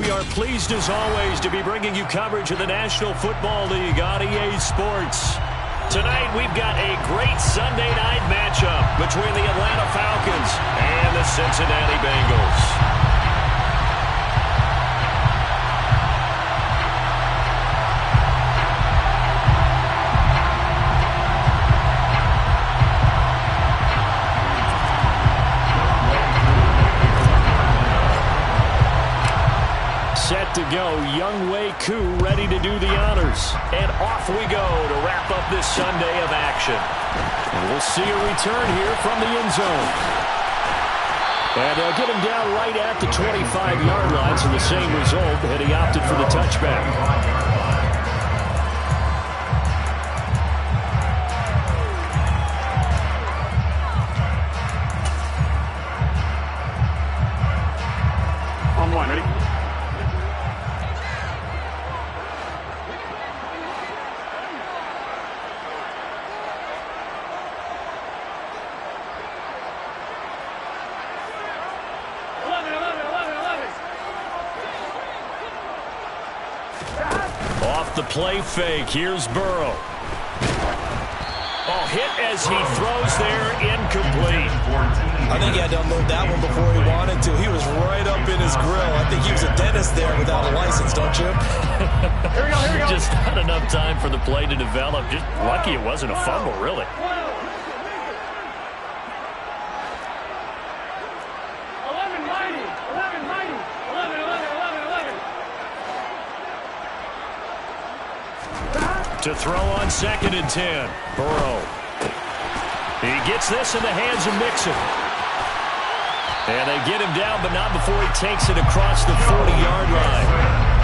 We are pleased as always to be bringing you coverage of the National Football League on EA Sports. Tonight we've got a great Sunday night matchup between the Atlanta Falcons and the Cincinnati Bengals. Set to go, Young Wei Koo ready to do the honors. And off we go to wrap up this Sunday of action. And we'll see a return here from the end zone. And they'll get him down right at the 25-yard line, so the same result, and he opted for the touchback. Off the play fake, here's Burrow. Oh, hit as he throws there, incomplete. I think he had to unload that one before he wanted to. He was right up in his grill. I think he was a dentist there without a license, don't you? Here we go. Just not enough time for the play to develop. Just lucky it wasn't a fumble, really. To throw on 2nd and 10. Burrow. He gets this in the hands of Mixon. And they get him down, but not before he takes it across the 40-yard line.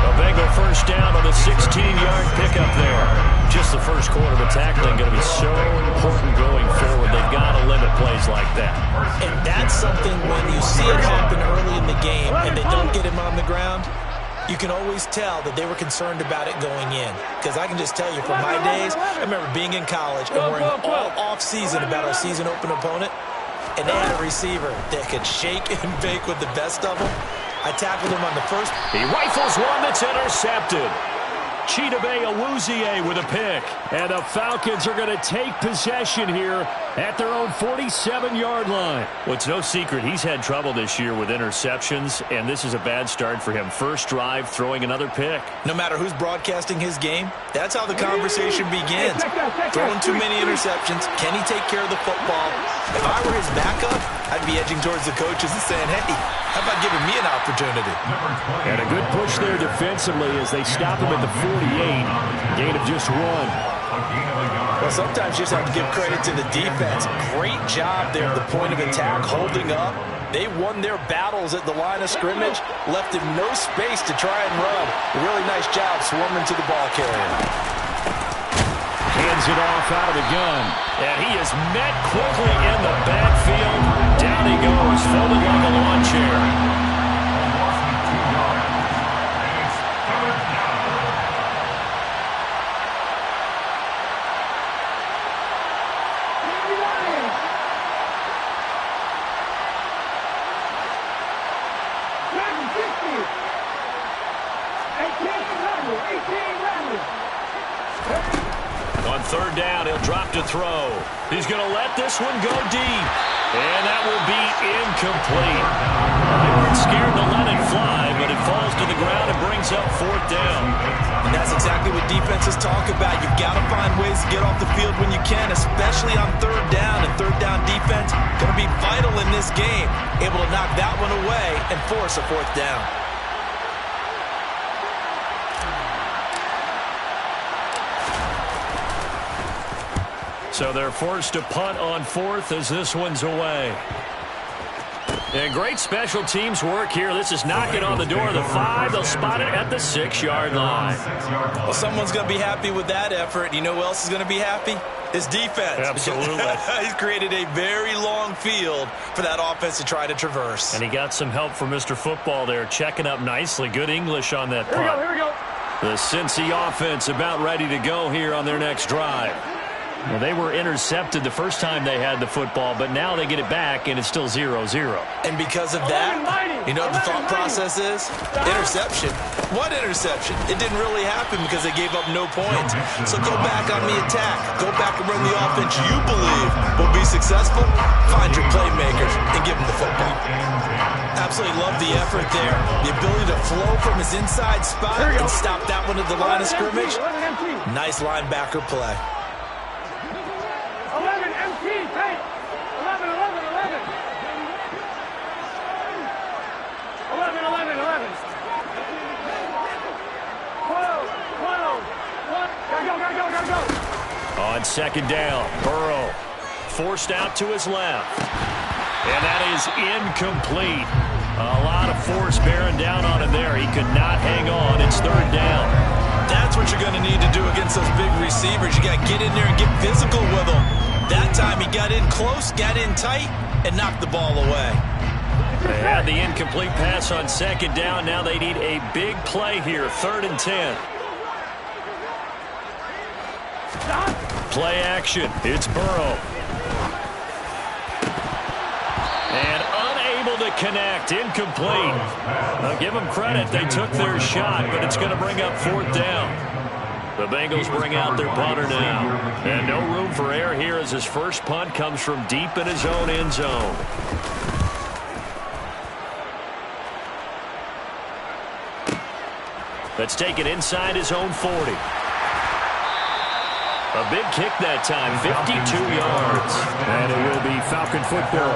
A Bengal first down on a 16-yard pickup there. Just the first quarter of the tackling going to be so important going forward. They've got to limit plays like that. And that's something when you see it happen early in the game and they don't get him on the ground, you can always tell that they were concerned about it going in. Because I can just tell you from my days, I remember being in college and worrying all off-season about our season-open opponent, and they had a receiver that could shake and bake with the best of them. I tackled him on the first. He rifles one that's intercepted. Chidobe Awuzie with a pick. And the Falcons are going to take possession here at their own 47-yard line. Well, it's no secret he's had trouble this year with interceptions, and this is a bad start for him. First drive, throwing another pick. No matter who's broadcasting his game, that's how the conversation begins. Throwing too many interceptions. Can he take care of the football? If I were his backup, I'd be edging towards the coaches and saying, hey, how about giving me an opportunity? And a good push there defensively as they stop him at the 48. Gain of just 1. Well, sometimes you just have to give credit to the defense. Great job there at the point of attack, holding up. They won their battles at the line of scrimmage, left him no space to try and run. A really nice job swarming to the ball carrier. Hands it off out of the gun. And he is met quickly in the backfield. Down he goes, folded like a lawn chair. On 3rd down, he'll drop to throw. He's going to let this one go deep. And that will be incomplete. They weren't scared to let it fly, but it falls to the ground and brings up 4th down. And that's exactly what defenses talk about. You've got to find ways to get off the field when you can, especially on 3rd down. And 3rd down defense going to be vital in this game. Able to knock that one away and force a 4th down. So they're forced to punt on 4th as this one's away. And great special teams work here. This is knocking on the door of the 5. They'll spot it at the 6-yard line. Well, someone's going to be happy with that effort. You know who else is going to be happy? His defense. Absolutely. He's created a very long field for that offense to try to traverse. And he got some help from Mr. Football there, checking up nicely. Good English on that punt. Here we go. The Cincy offense about ready to go here on their next drive. Well, they were intercepted the first time they had the football, but now they get it back, and it's still 0-0. And because of that, You know what the thought process is? Interception. What interception? It didn't really happen because they gave up no points. So go back on the attack. Go back and run the offense you believe will be successful. Find your playmakers and give them the football. Absolutely love the effort there. The ability to flow from his inside spot and stop that one at the line of scrimmage. Nice linebacker play. 11 MT, tight. 11, 11, 11. 11, 11, 11. 12, 12. What? Gotta go. On second down, Burrow forced out to his left. And that is incomplete. A lot of force bearing down on him there. He could not hang on. It's third down. That's what you're going to need to do against those big receivers. You got to get in there and get physical with them. That time he got in close, got in tight, and knocked the ball away. They had the incomplete pass on second down. Now they need a big play here. 3rd and 10. Play action. It's Burrow. And unable to connect. Incomplete. I'll give them credit. They took their shot, but it's going to bring up 4th down. The Bengals bring out their punter now. And no room for error here as his first punt comes from deep in his own end zone. Let's take it inside his own 40. A big kick that time, 52 yards. And it will be Falcon football.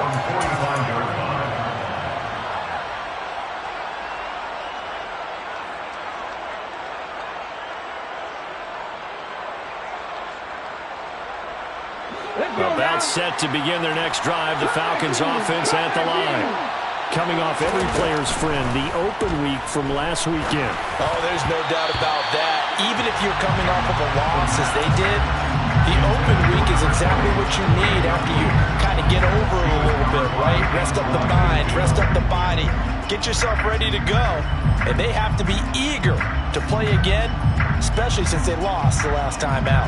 About set to begin their next drive, the Falcons offense at the line. Coming off every player's friend, the open week from last weekend. Oh, there's no doubt about that. Even if you're coming off of a loss as they did, the open week is exactly what you need after you kind of get over it a little bit, right? Rest up the mind, rest up the body, get yourself ready to go. And they have to be eager to play again, especially since they lost the last time out.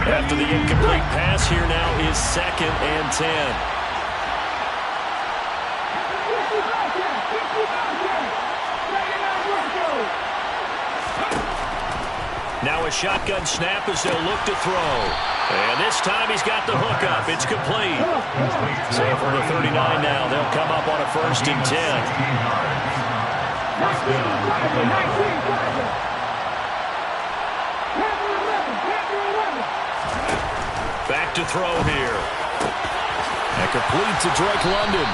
After the incomplete pass, here now is 2nd and 10. Now a shotgun snap as they'll look to throw. And this time he's got the hook up. It's complete. So from the 39 now, they'll come up on a 1st and 10. Back to throw here. And complete to Drake London.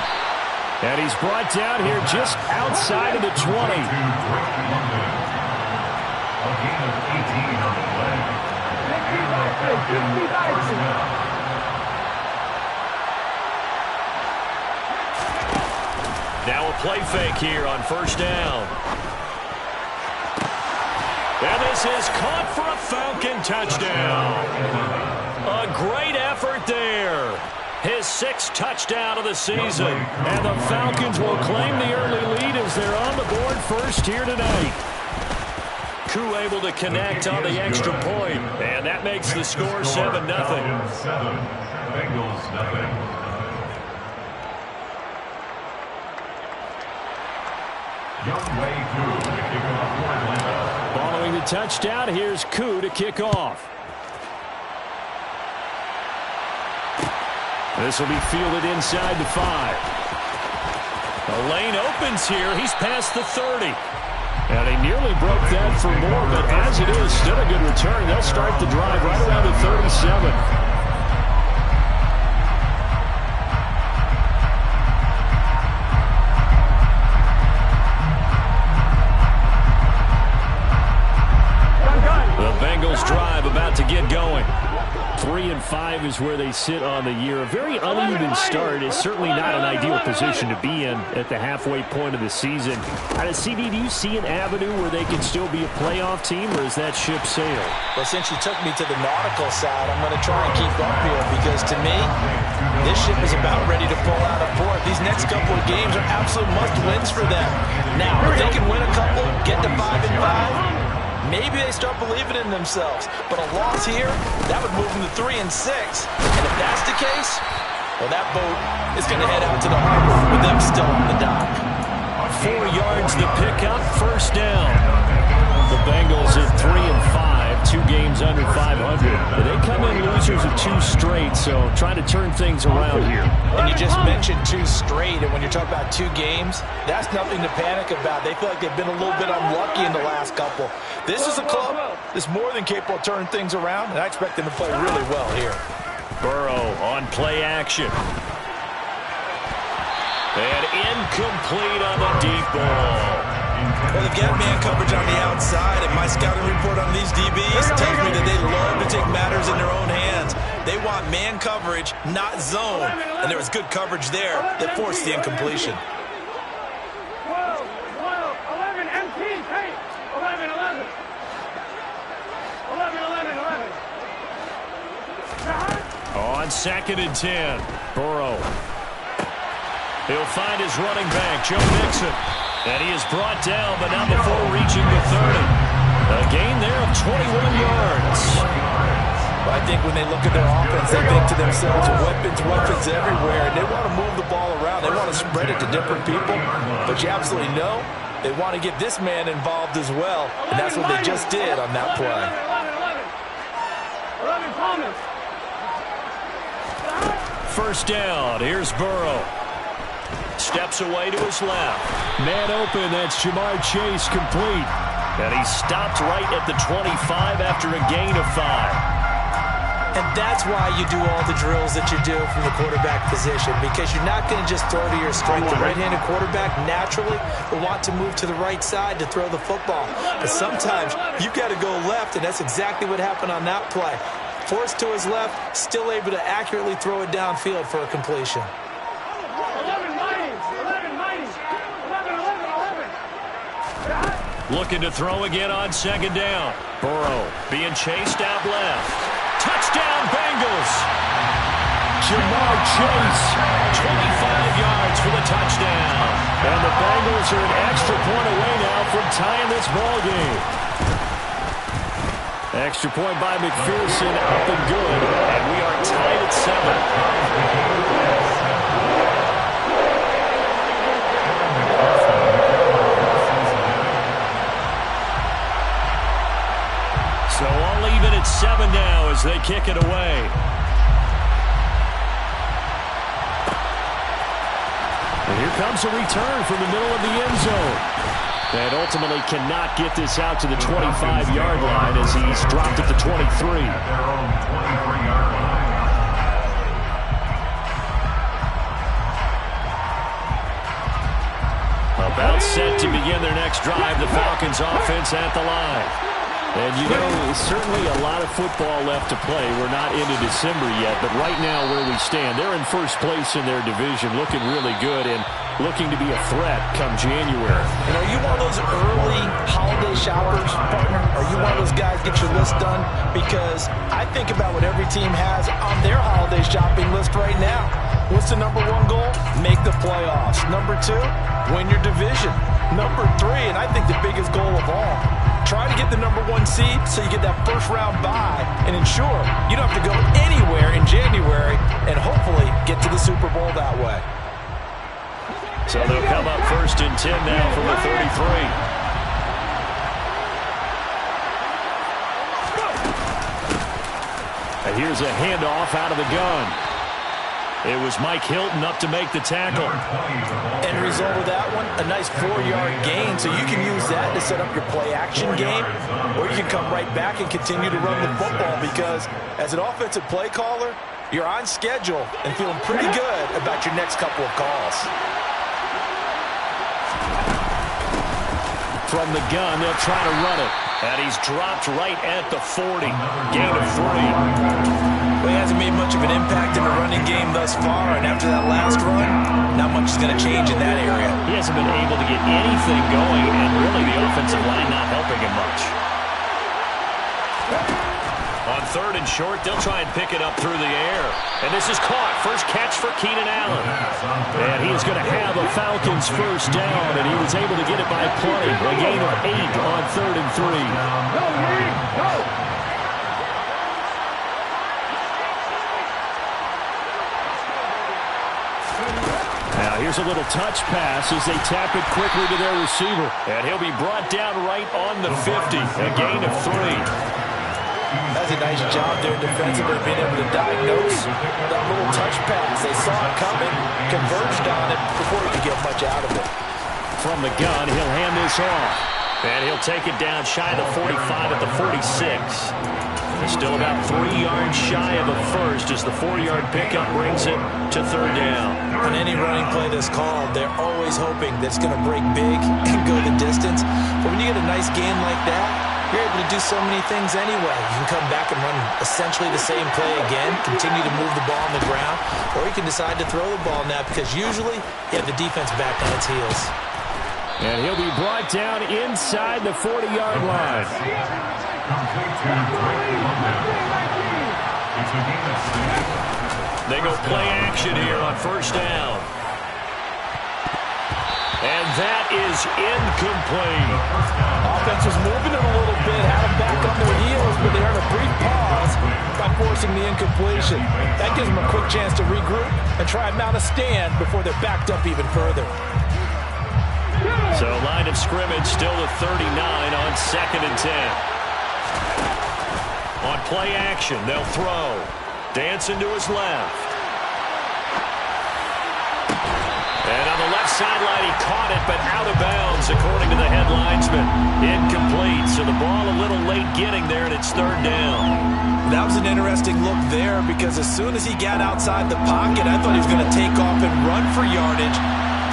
And he's brought down here just outside of the 20. Now a play fake here on 1st down. And this is caught for a Falcon touchdown. A great effort there. His 6th touchdown of the season. And the Falcons will claim the early lead as they're on the board first here tonight. Koo able to connect on the extra point. And that makes the score 7-0. Bengals nothing. Following the touchdown, here's Koo to kick off. This will be fielded inside the 5. The lane opens here. He's past the 30. And he nearly broke that for more, but as it is, still a good return. They'll start the drive right around the 37. The Bengals drive about to get going. 3-5 is where they sit on the year. A very uneven start is certainly not an ideal position to be in at the halfway point of the season. CD, do you see an avenue where they can still be a playoff team, or is that ship sailed? Well, since you took me to the nautical side, I'm going to try and keep up here because to me, this ship is about ready to pull out of port. These next couple of games are absolute must-wins for them. Now, if they can win a couple, get to 5-5, maybe they start believing in themselves. But a loss here, that would move them to 3-6. And if that's the case, Well, that boat is going to head out to the harbor with them still on the dock. 4 yards the pickup, first down. The Bengals at 3-5, 2 games under 500. They come in losers of 2 straight, so trying to turn things around here. And you just mentioned 2 straight, and when you're talking about 2 games, that's nothing to panic about. They feel like they've been a little bit unlucky in the last couple. This is a club that's more than capable of turning things around, and I expect them to play really well here. Burrow on play action. And incomplete on the deep ball. Well, they've got man coverage on the outside, and my scouting report on these DBs tells me that they love to take matters in their own hands. They want man coverage, not zone. And there was good coverage there that forced the incompletion. 12, 11, empty, tape. 11, 11. 11, 11, 11. On 2nd and 10, Burrow. He'll find his running back, Joe Mixon. And he is brought down, but not before reaching the 30. A gain there of 21 yards. I think when they look at their offense, they think to themselves, weapons everywhere, and they want to move the ball around. They want to spread it to different people. But you absolutely know they want to get this man involved as well, and that's what they just did on that play. 11, Thomas. First down, here's Burrow. Steps away to his left. Man open, that's Jamar Chase complete. And he stopped right at the 25 after a gain of 5. And that's why you do all the drills that you do from the quarterback position, because you're not going to just throw to your strength. The right-handed quarterback naturally will want to move to the right side to throw the football. But sometimes you've got to go left, and that's exactly what happened on that play. Forced to his left, still able to accurately throw it downfield for a completion. 11, Mighty. 11, Mighty. 11, 11, 11. Looking to throw again on 2nd down. Burrow being chased out left. Touchdown, Bengals. Jamar Chase, 25 yards for the touchdown. And the Bengals are an extra point away now from tying this ball game. Extra point by McPherson, up and good. And we are tied at 7. So all even at 7 now as they kick it away. And here comes a return from the middle of the end zone. And ultimately cannot get this out to the 25-yard line as he's dropped at the 23. About set to begin their next drive, the Falcons offense at the line. And, you know, certainly a lot of football left to play. We're not into December yet, but right now where we stand, they're in first place in their division, looking really good and looking to be a threat come January. And are you one of those early holiday shoppers, partner? Are you one of those guys get your list done? Because I think about what every team has on their holiday shopping list right now. What's the number 1 goal? Make the playoffs. Number 2, win your division. Number 3, and I think the biggest goal of all, try to get the number 1 seed so you get that first round bye and ensure you don't have to go anywhere in January and hopefully get to the Super Bowl that way. So they'll come up 1st and 10 now from the 33. And here's a handoff out of the gun. It was Mike Hilton up to make the tackle. End result of that one, a nice 4-yard gain, so you can use that to set up your play-action game, or you can come right back and continue to run the football because as an offensive play caller, you're on schedule and feeling pretty good about your next couple of calls. From the gun, they'll try to run it. And he's dropped right at the 40. Gain of 3. Well, he hasn't made much of an impact in the running game thus far, and after that last run, not much is going to change in that area. He hasn't been able to get anything going, and really the offensive line not helping him much. On 3rd and short, they'll try and pick it up through the air. And this is caught. First catch for Keenan Allen. And he is going to have a Falcons first down, and he was able to get it by plenty. A gain of 8 on 3rd and 3. Go, Reed, go! Here's a little touch pass as they tap it quickly to their receiver. And he'll be brought down right on the 50. A gain of 3. That's a nice job there defensively, being able to diagnose that little touch pass. They saw it coming, converged on it before he could get much out of it. From the gun, he'll hand this off. And he'll take it down shy of the 45 at the 46. Still about 3 yards shy of a first as the 4-yard pickup brings it to 3rd down. On any running play that's called, they're always hoping that it's going to break big and go the distance. But when you get a nice game like that, you're able to do so many things anyway. You can come back and run essentially the same play again, continue to move the ball on the ground, or you can decide to throw the ball now because usually you have the defense back on its heels. And he'll be brought down inside the 40-yard line. They go play action here on 1st down. And that is incomplete. Offense was moving it a little bit, had them back on their heels, but they earned a brief pause by forcing the incompletion. That gives them a quick chance to regroup and try and mount a stand before they're backed up even further. So line of scrimmage still to 39 on 2nd and 10. On play action, they'll throw. Dancing to his left. And on the left sideline, he caught it, but out of bounds, according to the head linesman. Incomplete, so the ball a little late getting there, and it's 3rd down. That was an interesting look there because as soon as he got outside the pocket, I thought he was going to take off and run for yardage.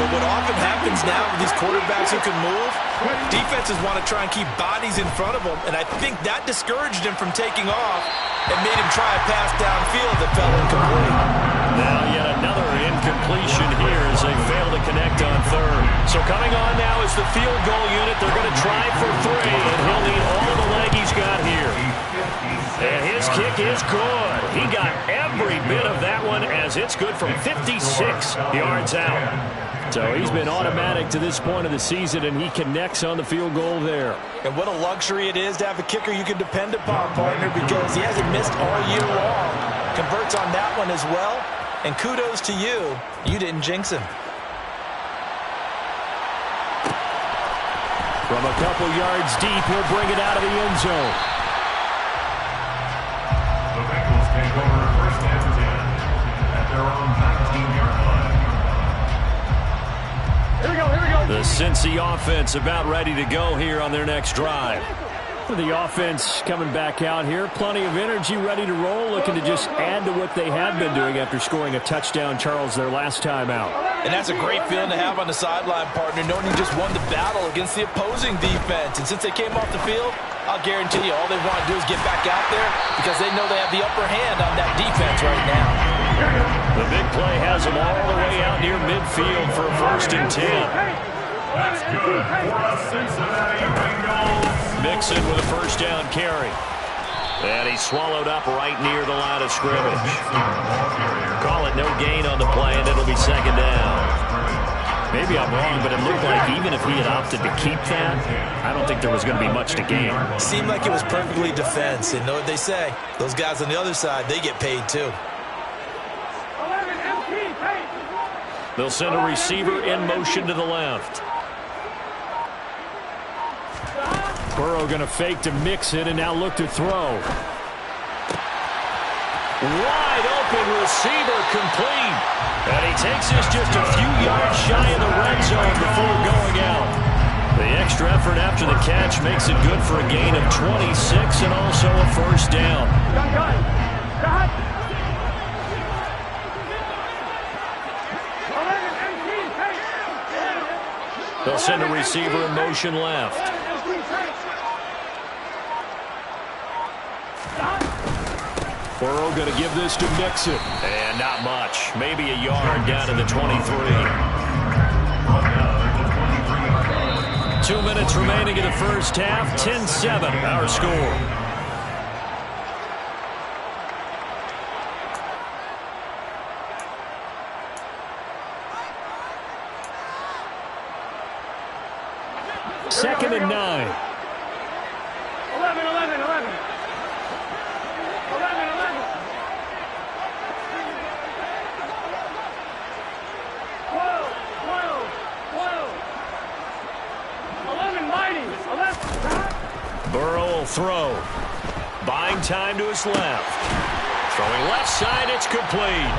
But what often happens now with these quarterbacks who can move, defenses want to try and keep bodies in front of them, and I think that discouraged him from taking off and made him try a pass downfield that fell incomplete. Now yet another incompletion here as they fail to connect on 3rd. So coming on now is the field goal unit. They're going to try for 3, and he'll need all the leg he's got here. And his kick is good. He got every bit of that one as it's good from 56 yards out. So he's been automatic to this point of the season, and he connects on the field goal there. And what a luxury it is to have a kicker you can depend upon, partner, because he hasn't missed all year long. Converts on that one as well, and kudos to you. You didn't jinx him. From a couple yards deep, he'll bring it out of the end zone. The Bengals take over 1st and 10 at their own 19-yard line. Here we go, here we go. The Cincy offense about ready to go here on their next drive. The offense coming back out here. Plenty of energy, ready to roll, looking to just add to what they have been doing after scoring a touchdown, Charles, their last time out. And that's a great feeling to have on the sideline, partner, knowing you just won the battle against the opposing defense. And since they came off the field, I'll guarantee you all they want to do is get back out there because they know they have the upper hand on that defense right now. The big play has them all the way out near midfield for a 1st and 10. That's good for a Cincinnati Bengals. Mixon with a 1st down carry. And he's swallowed up right near the line of scrimmage. Call it no gain on the play, and it'll be 2nd down. Maybe I'm wrong, but it looked like even if he had opted to keep that, I don't think there was going to be much to gain. Seemed like it was perfectly defense. And know what they say? Those guys on the other side, they get paid too. 11 empty, hey. They'll send a receiver in motion to the left. Burrow going to fake to mix it and now look to throw. Wide open receiver complete. And he takes this just a few yards shy of the red zone before going out. The extra effort after the catch makes it good for a gain of 26 and also a 1st down. Gun. Got. 11 empty, hey. They'll send a receiver in motion left. Burrow going to give this to Mixon. And not much. Maybe a yard down to the 23. 2 minutes remaining in the 1st half. 10-7 our score. Second and 9. 11, 11, 11. 11, 11. 12. Burrow will throw. Buying time to his left. Throwing left side, it's complete.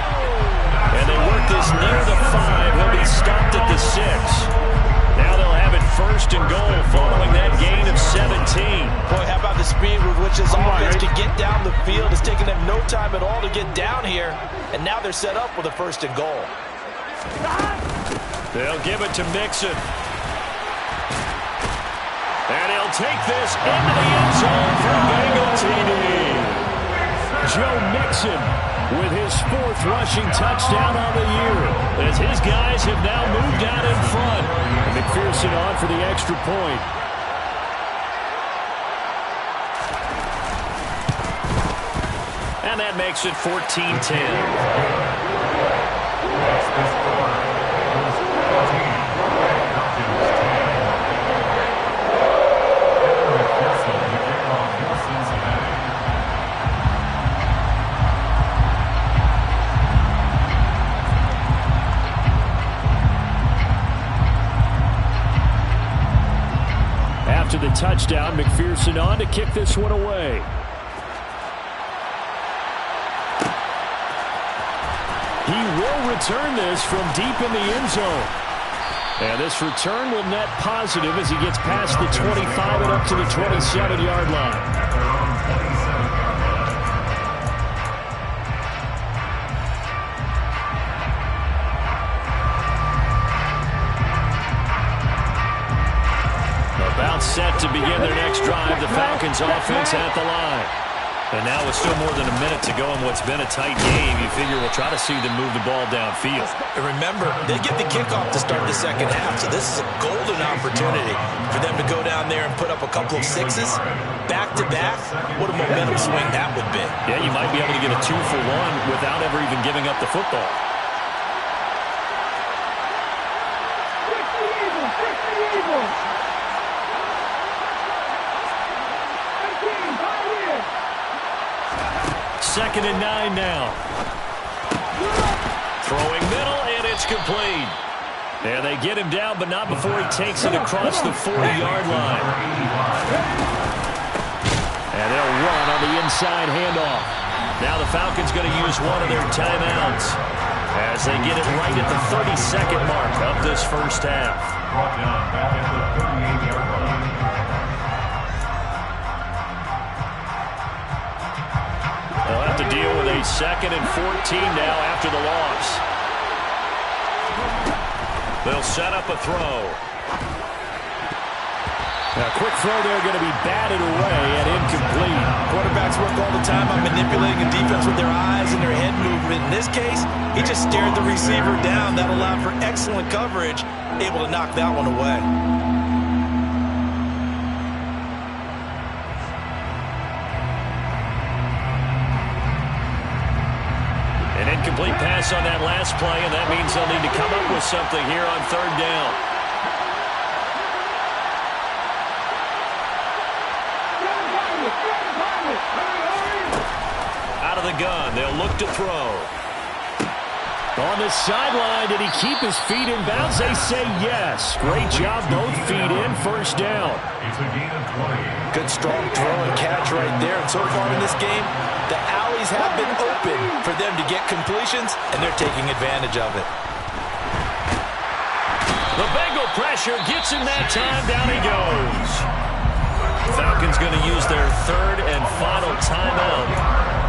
And they work this near the 5. He'll be stopped at the 6. Now they'll have it 1st and goal following that gain of 17. Boy, how about the speed with which this offense can get down the field? It's taken them no time at all to get down here. And now they're set up with a 1st and goal. They'll give it to Mixon. And he'll take this into the end zone for Bengal TD. Joe Mixon with his 4th rushing touchdown on the year, as his guys have now moved out in front. And McPherson on for the extra point. And that makes it 14-10. After the touchdown, McPherson on to kick this one away. He will return this from deep in the end zone. And this return will net positive as he gets past the 25 and up to the 27-yard line. About set to begin their next drive. The Falcons offense at the line. And now with still more than a minute to go in what's been a tight game, you figure we'll try to see them move the ball downfield. And remember, they get the kickoff to start the second half, so this is a golden opportunity for them to go down there and put up a couple of 6s. Back-to-back, what a momentum swing that would be. Yeah, you might be able to get a 2-for-1 without ever even giving up the football. Second and 9 now. Throwing middle, and it's complete. And they get him down, but not before he takes it across the 40-yard line. And they'll run on the inside handoff. Now the Falcons going to use one of their timeouts as they get it right at the 30-second mark of this first half. Brought down back at the 38-yard line. They'll have to deal with a 2nd and 14 now after the loss. They'll set up a throw. A quick throw there going to be batted away and incomplete. Quarterbacks work all the time on manipulating a defense with their eyes and their head movement. In this case, he just stared the receiver down. That allowed for excellent coverage, able to knock that one away. Incomplete pass on that last play, and that means they'll need to come up with something here on 3rd down. Out of the gun, they'll look to throw. On the sideline, did he keep his feet in bounds? They say yes. Great job, both feet in, 1st down. It's a gain of 20. Good strong throw and catch right there. And so far in this game, the alleys have been open for them to get completions, and they're taking advantage of it. The Bengal pressure gets him that time. Down he goes. Falcons going to use their 3rd and final timeout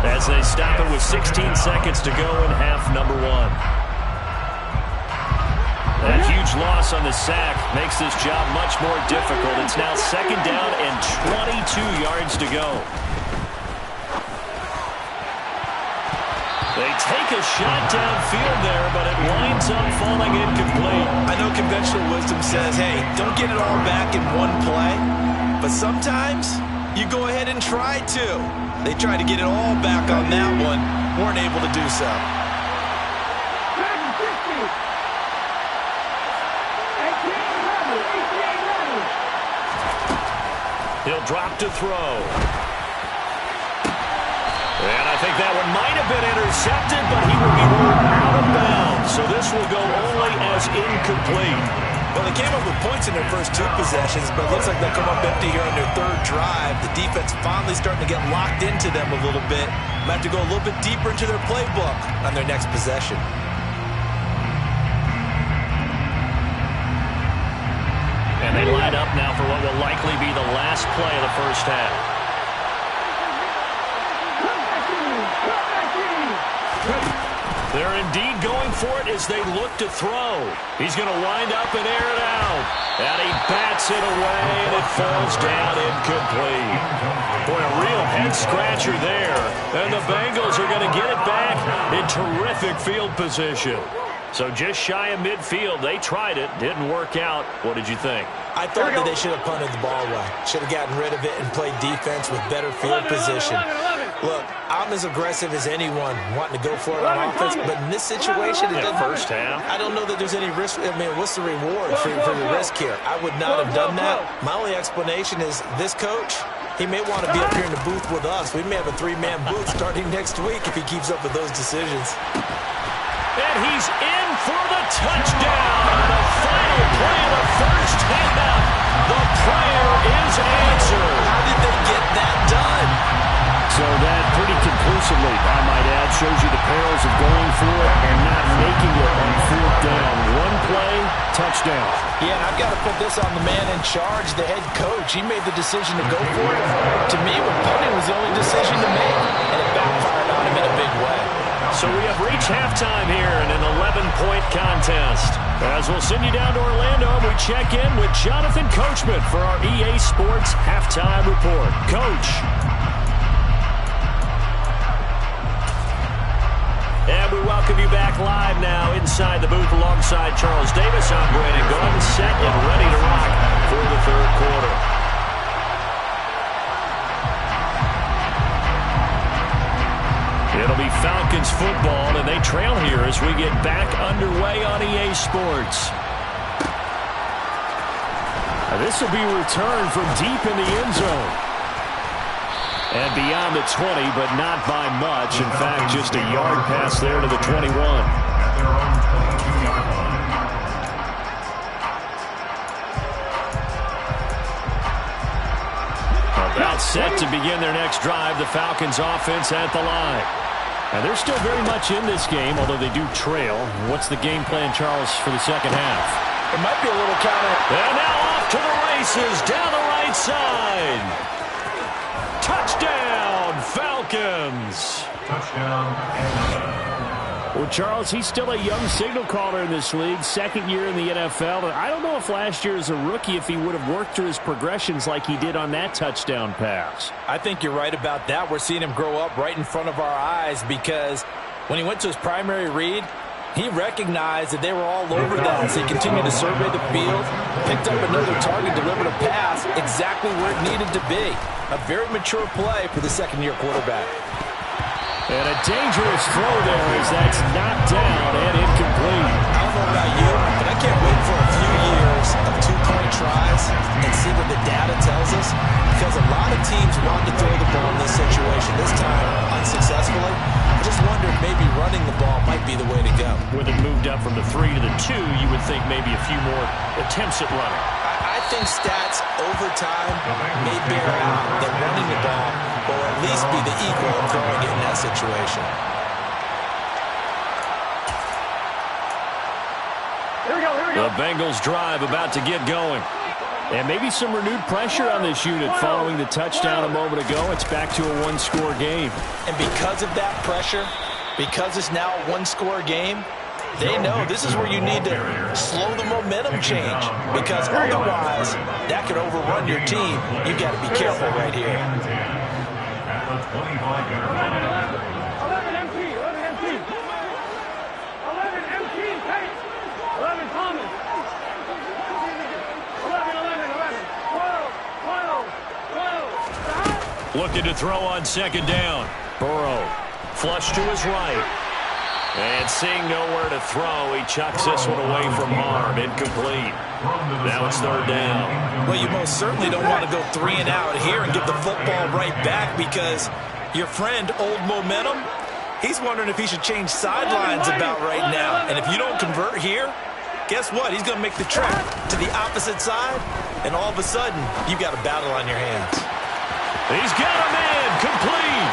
as they stop it with 16 seconds to go in half number 1. That huge loss on the sack makes this job much more difficult. It's now 2nd down and 22 yards to go. They take a shot downfield there, but it winds up falling incomplete. I know conventional wisdom says, hey, don't get it all back in one play. But sometimes you go ahead and try to. They tried to get it all back on that one. Weren't able to do so. He'll drop to throw. And I think that one might have been intercepted, but he will be ruled out of bounds. So this will go only as incomplete. Well, they came up with points in their first 2 possessions, but it looks like they'll come up empty here on their 3rd drive. The defense finally starting to get locked into them a little bit. Might have to go a little bit deeper into their playbook on their next possession. And they line up now for what will likely be the last play of the first half. They're indeed going for it as they look to throw. He's going to wind up and air it out. And he bats it away, and it falls down incomplete. Boy, a real head-scratcher there. And the Bengals are going to get it back in terrific field position. So just shy of midfield. They tried it. Didn't work out. What did you think? I thought that they should have punted the ball away. Should have gotten rid of it and played defense with better field position. Look, I'm as aggressive as anyone wanting to go for it on offense, but in this situation, it doesn't. First half. I don't know that there's any risk. I mean, what's the reward for the risk here? I would not have done that. My only explanation is this coach, he may want to be up here in the booth with us. We may have a 3-man booth starting next week if he keeps up with those decisions. And he's in for the touchdown. The final play of the first half. The prayer is answered. How did they get that done? So that pretty conclusively, I might add, shows you the perils of going for it and not making it on 4th down. One play, touchdown. Yeah, and I've got to put this on the man in charge, the head coach. He made the decision to go for it. To me, punting was the only decision to make, and it backfired on him in a big way. So we have reached halftime here in an 11-point contest. As we'll send you down to Orlando, we check in with Jonathan Coachman for our EA Sports Halftime Report. Coach. And we welcome you back live now inside the booth alongside Charles Davis. I'm Brandon Gordon, set and ready to rock for the 3rd quarter. It'll be Falcons football, and they trail here as we get back underway on EA Sports. Now this will be returned from deep in the end zone. And beyond the 20, but not by much. In fact, just a yard pass there to the 21. At their own 22-yard line. About set to begin their next drive, the Falcons offense at the line. Now they're still very much in this game, although they do trail. What's the game plan, Charles, for the second half? It might be a little counter. And now off to the races down the right side. Touchdown, Falcons. Touchdown. Well, Charles, he's still a young signal caller in this league, 2nd year in the NFL. And I don't know if last year as a rookie, if he would have worked through his progressions like he did on that touchdown pass. I think you're right about that. We're seeing him grow up right in front of our eyes because when he went to his primary read, he recognized that they were all over that. So he continued to survey the field, picked up another target, delivered a pass exactly where it needed to be. A very mature play for the 2nd-year quarterback. And a dangerous throw there as that's knocked down and incomplete. I don't know about you, but I can't wait for a few years of 2-point tries and see what the data tells us, because a lot of teams want to throw the ball in this situation, this time unsuccessfully. I just wonder if maybe running the ball might be the way to go. With it moved up from the 3 to the 2, you would think maybe a few more attempts at running. I think stats over time may bear out that running the ball will at least be the equal of throwing it in that situation. Here we go, here we go. The Bengals drive about to get going. And maybe some renewed pressure on this unit following the touchdown a moment ago. It's back to a 1-score game. And because of that pressure, because it's now a 1-score game, they know this is where you need to slow the momentum change, because otherwise that could overrun your team. You've got to be careful right here. At the 25-yard line. 11 MT, 11 MT. 11 MT, Tate. 11 Thomas. 11, 12, 12, 12. Looking to throw on 2nd down. Burrow, flush to his right. And seeing nowhere to throw, he chucks this one away from harm. Incomplete. Now it's 3rd down. Well, you most certainly don't want to go 3 and out here and give the football right back, because your friend, Old Momentum, he's wondering if he should change sidelines about right now. And if you don't convert here, guess what? He's going to make the trip to the opposite side, and all of a sudden, you've got a battle on your hands. He's got him in, complete.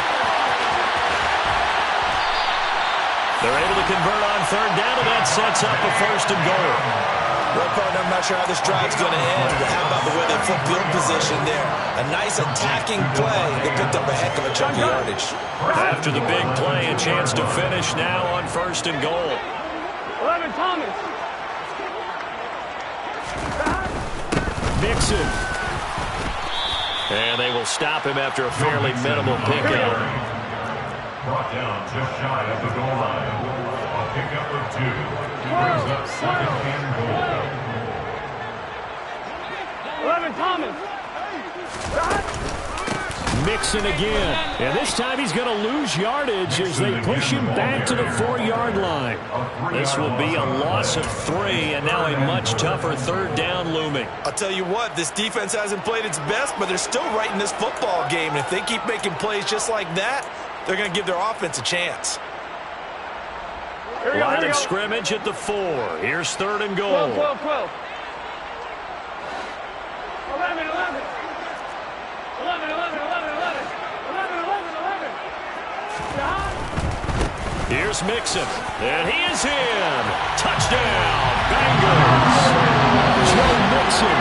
They're able to convert on third down, and that sets up a first and goal. Well, partner, I'm not sure how this drive's going to end, but how about the way they flip field position there? A nice attacking play. They picked up a heck of a chunk of yardage. After the big play, a chance to finish now on first and goal. 11 Thomas. Mixon. And they will stop him after a fairly minimal pickup. Brought down just shy of the goal line. A pickup of 2. Brings up second and goal. 11 Thomas. Mixon again. And this time he's going to lose yardage as they push him back to the 4-yard line. This will be a loss of 3, and now a much tougher third down looming. I'll tell you what, this defense hasn't played its best, but they're still right in this football game. And if they keep making plays just like that, they're going to give their offense a chance. Line of scrimmage at the 4. Here's third and goal. 12, 12. 11, 11. 11, 11, 11, 11. 11, 11, 11. Here's Mixon. And he is in. Touchdown, Bengals. Joe Mixon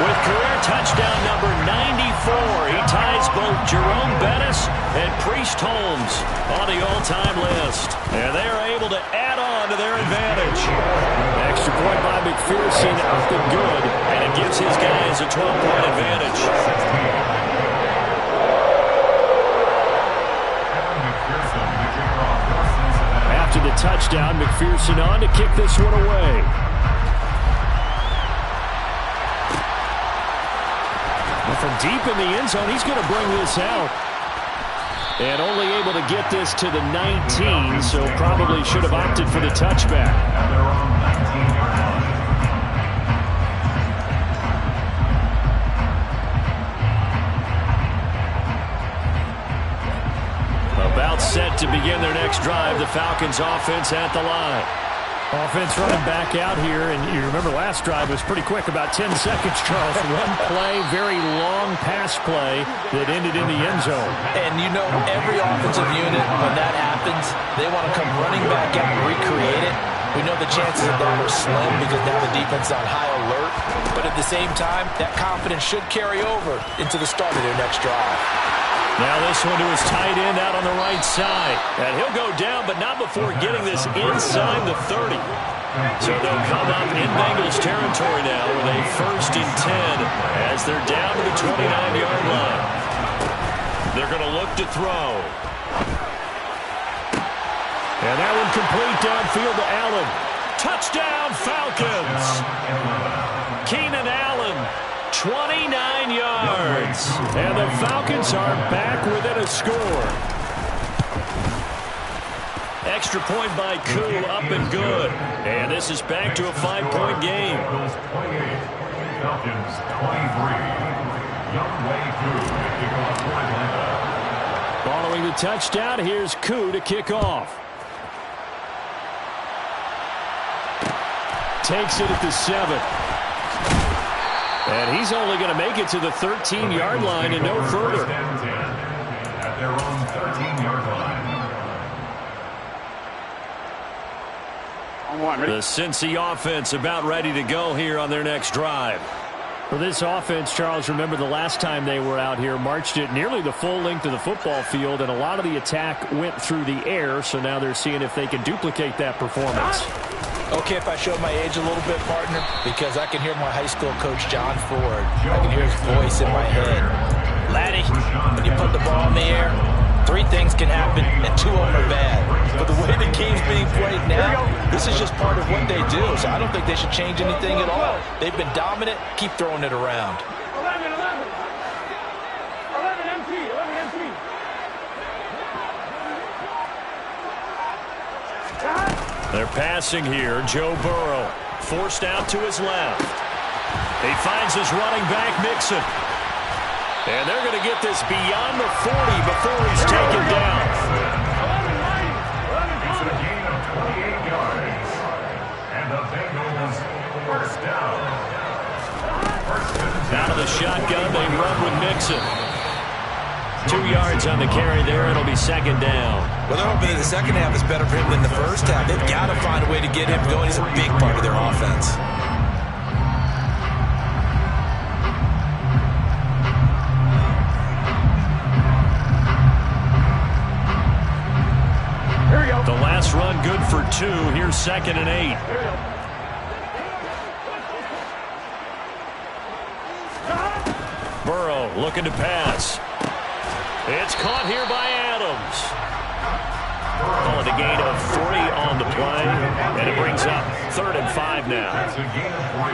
with career touchdown number 94. He ties both Jerome Bettis and Priest Holmes on the all-time list. And they are able to add on to their advantage. Extra point by McPherson up and good. And it gives his guys a 12-point advantage. After the touchdown, McPherson on to kick this one away. Well, from deep in the end zone, he's going to bring this out. And only able to get this to the 19, so probably should have opted for the touchback. At their own 19-yard line. About set to begin their next drive. The Falcons offense at the line. Offense running back out here, and you remember last drive was pretty quick, about 10 seconds, Charles. One play, very long pass play that ended in the end zone. And you know, every offensive unit, when that happens, they want to come running back out and recreate it. We know the chances of that are slim because now the defense is on high alert. But at the same time, that confidence should carry over into the start of their next drive. Now this one to his tight end out on the right side. And he'll go down, but not before getting this inside the 30. So they'll come up in Bengals territory now with a first and 10 as they're down to the 29-yard line. They're going to look to throw. And that one complete downfield to Allen. Touchdown, Falcons. Keenan Allen. 29 yards. And the Falcons are back within a score. Extra point by Koo, up and good. And this is back to a 5-point game. Bengals 28, Falcons 23. Youngway Koo to kick off for Atlanta. Following the touchdown, here's Koo to kick off. Takes it at the 7. And he's only going to make it to the 13-yard line and no further. At their own 13-yard line. The Cincy offense about ready to go here on their next drive. For this offense, Charles, remember the last time they were out here, marched it nearly the full length of the football field, and a lot of the attack went through the air, so now they're seeing if they can duplicate that performance. Okay, if I show my age a little bit, partner, because I can hear my high school coach, John Ford. I can hear his voice in my head. Laddie, when you put the ball in the air, 3 things can happen, and 2 of them are bad. But the way the game's being played now, this is just part of what they do, so I don't think they should change anything at all. They've been dominant. Keep throwing it around. 11, 11. 11 MT, 11 MT. They're passing here. Joe Burrow forced out to his left. He finds his running back, Mixon. And they're going to get this beyond the 40 before he's taken down. It's a gain of 28 yards. And the Bengals First down. Out of the shotgun, they run with Mixon. 2 yards on the carry there. It'll be second down. Well, they're hoping that the second half is better for him than the first half. They've got to find a way to get him going. He's a big part of their offense. Here we go. The last run good for 2. Here's 2nd and 8. Burrow looking to pass. It's caught here by Adams. Call it a gain of 3 on the play, and it brings up 3rd and 5 now. That's a gain of 3.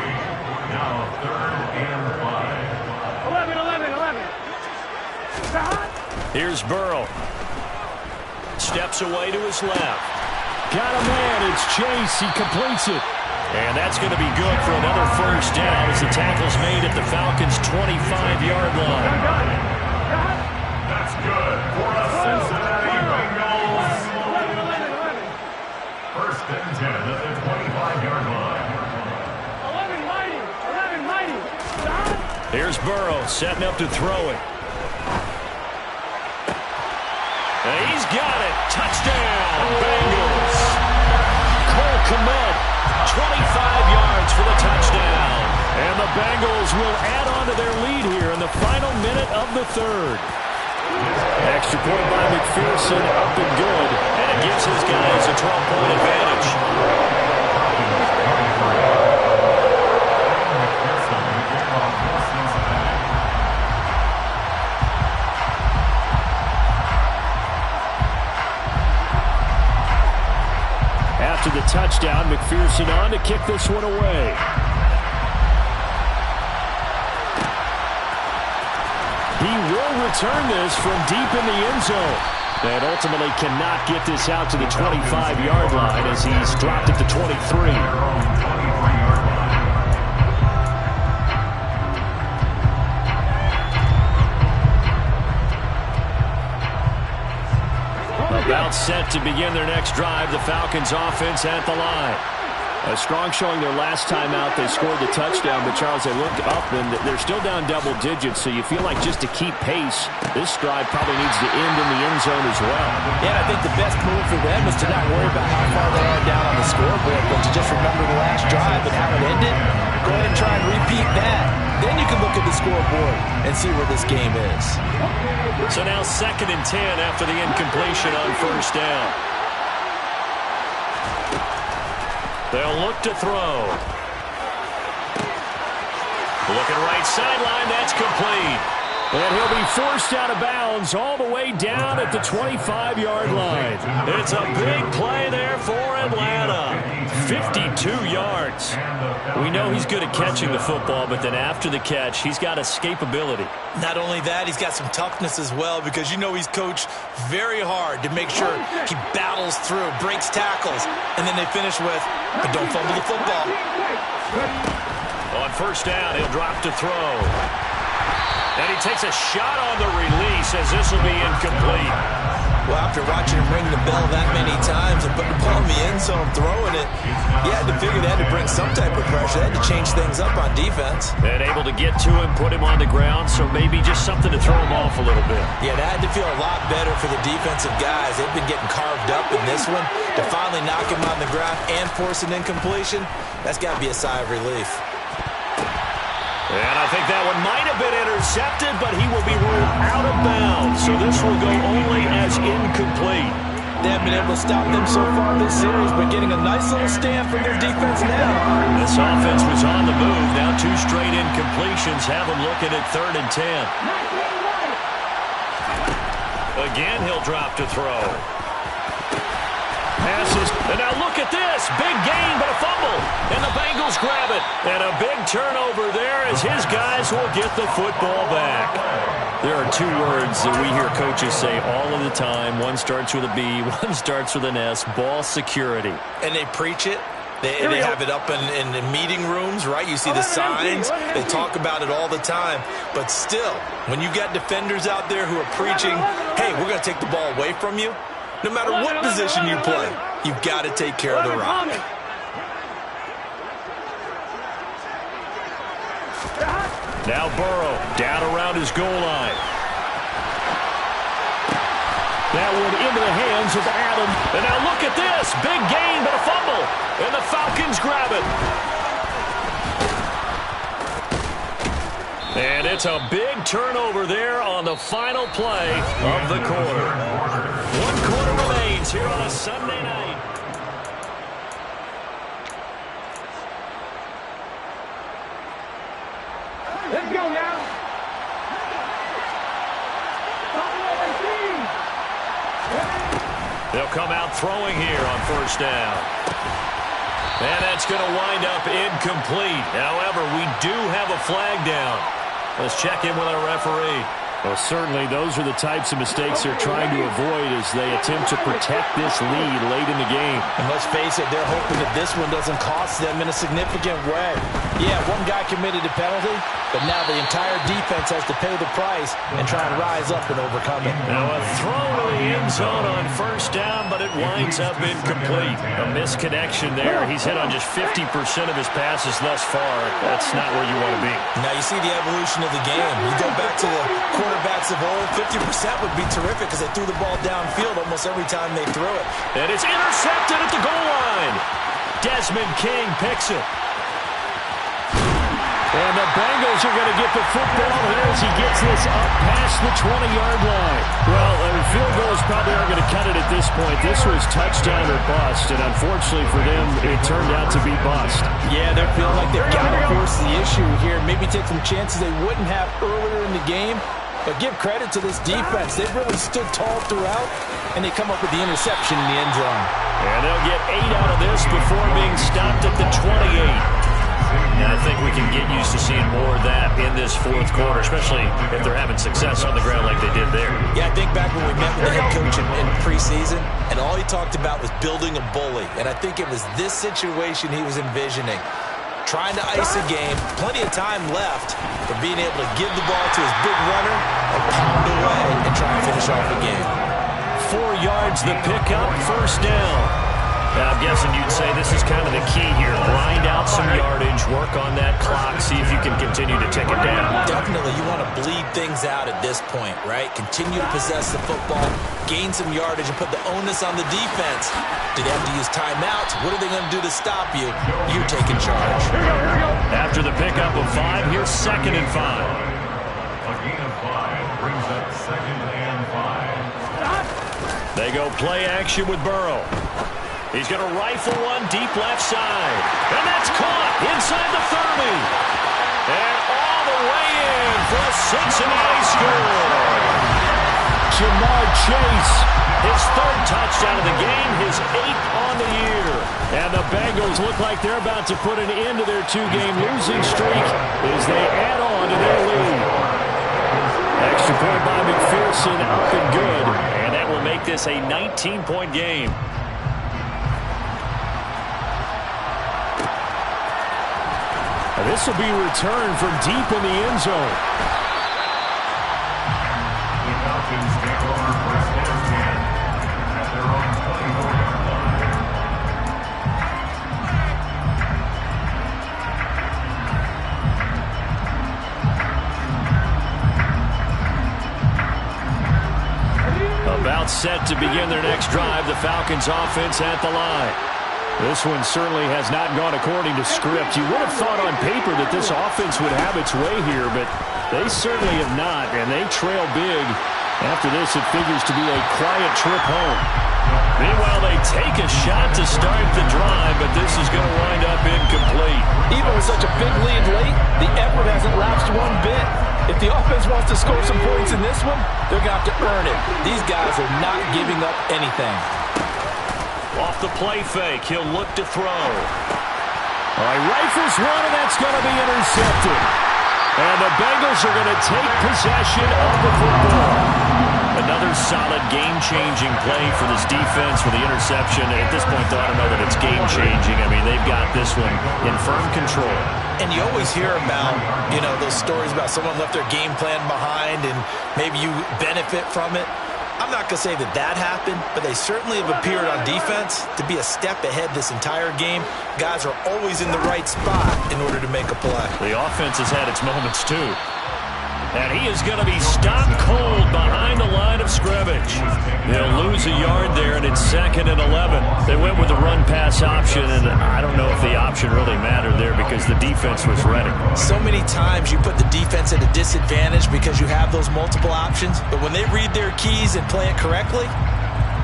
Now 3rd and 5. 11. Here's Burrow. Steps away to his left. Got a man. It's Chase. He completes it. And that's going to be good for another first down as the tackle's made at the Falcons' 25-yard line. That's good for the Cincinnati Bengals. 1st and 10 at the 25-yard line. 11 mighty. Here's Burrow setting up to throw it. And he's got it. Touchdown, Bengals. Cole Kmet, 25 yards for the touchdown. And the Bengals will add on to their lead here in the final minute of the 3rd. Extra point by McPherson, up and good. And it gives his guys a 12-point advantage. After the touchdown, McPherson on to kick this one away. He will return this from deep in the end zone. And ultimately cannot get this out to the 25-yard line as he's dropped at the 23. About set to begin their next drive, the Falcons offense at the line. A strong showing their last time out. They scored the touchdown, but Charles, they looked up and they're still down double digits, so you feel like just to keep pace, this drive probably needs to end in the end zone as well. Yeah, I think the best move for them is to not worry about how far they are down on the scoreboard, but to just remember the last drive and how it ended. Go ahead and try and repeat that. Then you can look at the scoreboard and see where this game is. So now 2nd and 10 after the incompletion on first down. They'll look to throw. Looking right sideline, that's complete. And he'll be forced out of bounds all the way down at the 25-yard line. It's a big play there for Atlanta. 52 yards. We know he's good at catching the football, but then after the catch, he's got escapability. Not only that, he's got some toughness as well because you know he's coached very hard to make sure he battles through, breaks tackles, and then they finish with, but don't fumble the football. On first down, he'll drop to throw. And he takes a shot on the release as this will be incomplete. Well, after watching him ring the bell that many times and putting the ball in the end zone, throwing it, he had to figure they had to bring some type of pressure. They had to change things up on defense. And able to get to him, put him on the ground, so maybe just something to throw him off a little bit. Yeah, that had to feel a lot better for the defensive guys. They've been getting carved up in this one. To finally knock him on the ground and force an incompletion, that's got to be a sigh of relief. And I think that one might have been intercepted, but he will be ruled out of bounds. So this will go only as incomplete. They haven't been able to stop them so far this series, but getting a nice little stand from their defense now. This offense was on the move. Now 2 straight incompletions have them looking at 3rd and 10. Again, he'll drop to throw. Passes, and now look at this. Big gain, but a fumble. And the Bengals grab it. And a big turnover there as his guys will get the football back. There are 2 words that we hear coaches say all of the time. One starts with a B, one starts with an S, ball security. And they preach it. They have it up in the meeting rooms, right? You see the signs. They talk about it all the time. But still, when you got defenders out there who are preaching, hey, we're going to take the ball away from you, no matter what position you play, you've got to take care of the rock. Now Burrow down around his goal line. That one into the hands of Adam. And now look at this. Big gain, but a fumble. And the Falcons grab it. And it's a big turnover there on the final play of the quarter. 1 quarter remains here on a Sunday night. Let's go now. They'll come out throwing here on first down. And that's going to wind up incomplete. However, we do have a flag down. Let's check in with our referee. Well, certainly those are the types of mistakes they're trying to avoid as they attempt to protect this lead late in the game. And let's face it, they're hoping that this one doesn't cost them in a significant way. Yeah, one guy committed a penalty, but now the entire defense has to pay the price and try and rise up and overcome it. Now a throw to the end zone on first down, but it winds up incomplete. A misconnection there. He's hit on just 50% of his passes thus far. That's not where you want to be. Now you see the evolution of the game. You go back to the quarterbacks of old, 50% would be terrific because they threw the ball downfield almost every time they threw it. And it's intercepted at the goal line. Desmond King picks it. And the Bengals are going to get the football here as he gets this up past the 20-yard line. Well, field goals probably aren't going to cut it at this point. This was touchdown or bust, and unfortunately for them, it turned out to be bust. Yeah, they're feeling like they've got to force the issue here. Maybe take some chances they wouldn't have earlier in the game. But give credit to this defense. They've really stood tall throughout, and they come up with the interception in the end zone. And they'll get 8 out of this before being stopped at the 28. And I think we can get used to seeing more of that in this fourth quarter, especially if they're having success on the ground like they did there. Yeah, I think back when we met with the head coach in preseason, and all he talked about was building a bully. And I think it was this situation he was envisioning. Trying to ice a game, plenty of time left, but being able to give the ball to his big runner and pound away and try and finish off the game. 4 yards the pickup, first down. Now, I'm guessing you'd say this is kind of the key here. Grind out some yardage, work on that clock, see if you can continue to tick it down. Definitely, you want to bleed things out at this point, right? Continue to possess the football, gain some yardage, and put the onus on the defense. Do they have to use timeouts? What are they going to do to stop you? You take in charge. After the pickup of 5, here's 2nd and 5. A gain of 5 brings up 2nd and 5. They go play action with Burrow. He's going to rifle one deep left side. And that's caught inside the 30. And all the way in for a Cincinnati score. Jamar Chase, his 3rd touchdown of the game, his 8th on the year. And the Bengals look like they're about to put an end to their 2-game losing streak as they add on to their lead. Extra point by McPherson, up and good. And that will make this a 19-point game. This will be returned from deep in the end zone. The Falcons take over first and 10 at their own 24-yard line. About set to begin their next drive, the Falcons offense at the line. This one certainly has not gone according to script. You would have thought on paper that this offense would have its way here, but they certainly have not, and they trail big. After this, it figures to be a quiet trip home. Meanwhile, they take a shot to start the drive, but this is going to wind up incomplete. Even with such a big lead late, the effort hasn't lapsed one bit. If the offense wants to score some points in this one, they're going to have to earn it. These guys are not giving up anything. Off the play fake, he'll look to throw. All right, rifles one, and that's going to be intercepted. And the Bengals are going to take possession of the football. Another solid game-changing play for this defense with the interception. At this point, though, I don't know that it's game-changing. I mean, they've got this one in firm control. And you always hear about, those stories about someone left their game plan behind and maybe you benefit from it. I'm not going to say that happened, but they certainly have appeared on defense to be a step ahead this entire game. Guys are always in the right spot in order to make a play. The offense has had its moments, too. And he is going to be stopped cold behind the line of scrimmage. They'll lose a yard there, and it's 2nd and 11. They went with the run-pass option, and I don't know if the option really mattered there because the defense was ready. So many times you put the defense at a disadvantage because you have those multiple options, but when they read their keys and play it correctly,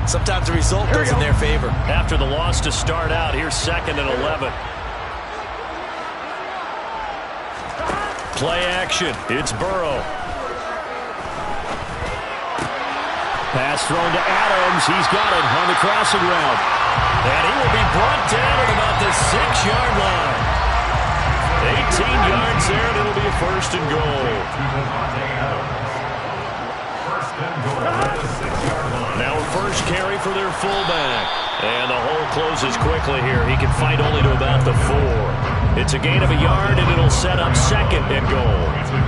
sometimes the result goes in their favor. After the loss to start out, here's 2nd and 11. Play action. It's Burrow. Pass thrown to Adams. He's got it on the crossing route. And he will be brought down at about the 6-yard line. 18 yards there, and it'll be a 1st and goal. Now a first carry for their fullback. And the hole closes quickly here. He can fight only to about the 4. It's a gain of a yard, and it'll set up 2nd and goal.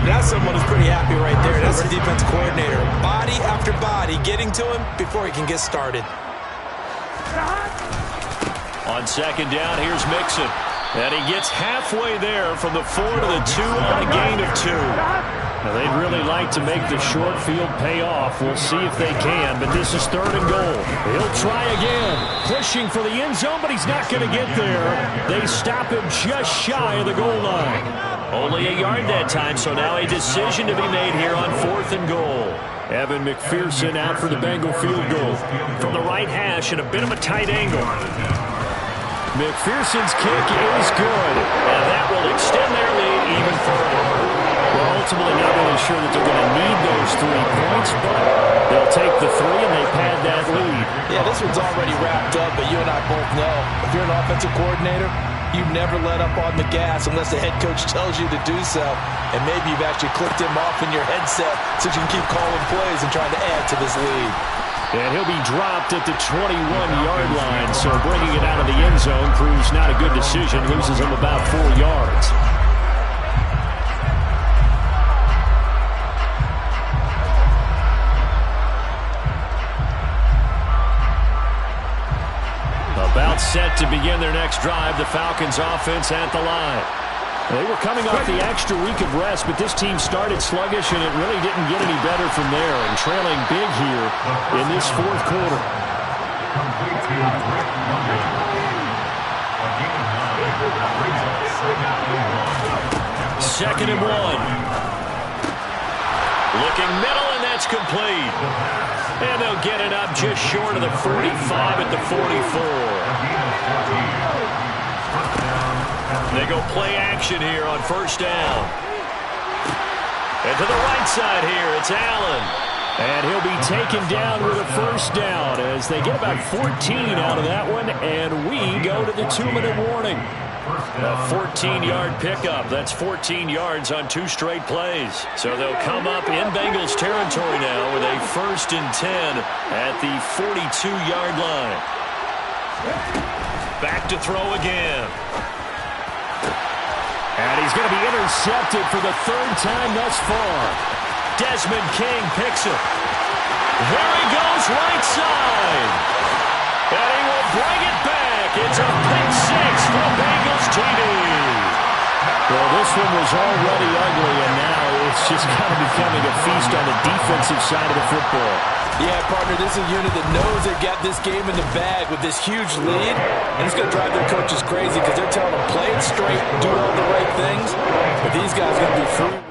That's someone who's pretty happy right there. That's the defense coordinator. Body after body getting to him before he can get started. On 2nd down, here's Mixon. And he gets halfway there from the 4 to the 2 on a gain of 2. Now, they'd really like to make the short field pay off. We'll see if they can, but this is 3rd and goal. He'll try again, pushing for the end zone, but he's not going to get there. They stop him just shy of the goal line. Only a yard that time, so now a decision to be made here on 4th and goal. Evan McPherson out for the Bengal field goal. From the right hash at a bit of a tight angle. McPherson's kick is good, and that will extend their lead even further. We're ultimately not really sure that they're going to need those 3 points, but they'll take the 3 and they pad that lead. Yeah, this one's already wrapped up, but you and I both know if you're an offensive coordinator, you never let up on the gas unless the head coach tells you to do so. And maybe you've actually clicked him off in your headset so you can keep calling plays and trying to add to this lead. And he'll be dropped at the 21-yard line, so bringing it out of the end zone proves not a good decision. Loses him about 4 yards. About set to begin their next drive, the Falcons offense at the line. They were coming off the extra week of rest, but this team started sluggish, and it really didn't get any better from there, and trailing big here in this 4th quarter. 2nd and 1. Looking middle, and that's complete. And they'll get it up just short of the 45 at the 44. They go play action here on 1st down. And to the right side here, it's Allen. And he'll be taken down with a 1st down as they get about 14 out of that one, and we go to the 2-minute warning. A 14-yard pickup. That's 14 yards on 2 straight plays. So they'll come up in Bengals territory now with a 1st and 10 at the 42-yard line. Back to throw again. And he's going to be intercepted for the 3rd time thus far. Desmond King picks it. There he goes, right side. And he will bring it back. It's a pick 6 for Bengals TD. Well, this one was already ugly, and now it's just kind of becoming a feast on the defensive side of the football. Yeah, partner, this is a unit that knows they've got this game in the bag with this huge lead, and it's going to drive their coaches crazy because they're telling them play it straight, do all the right things, but these guys are going to be free.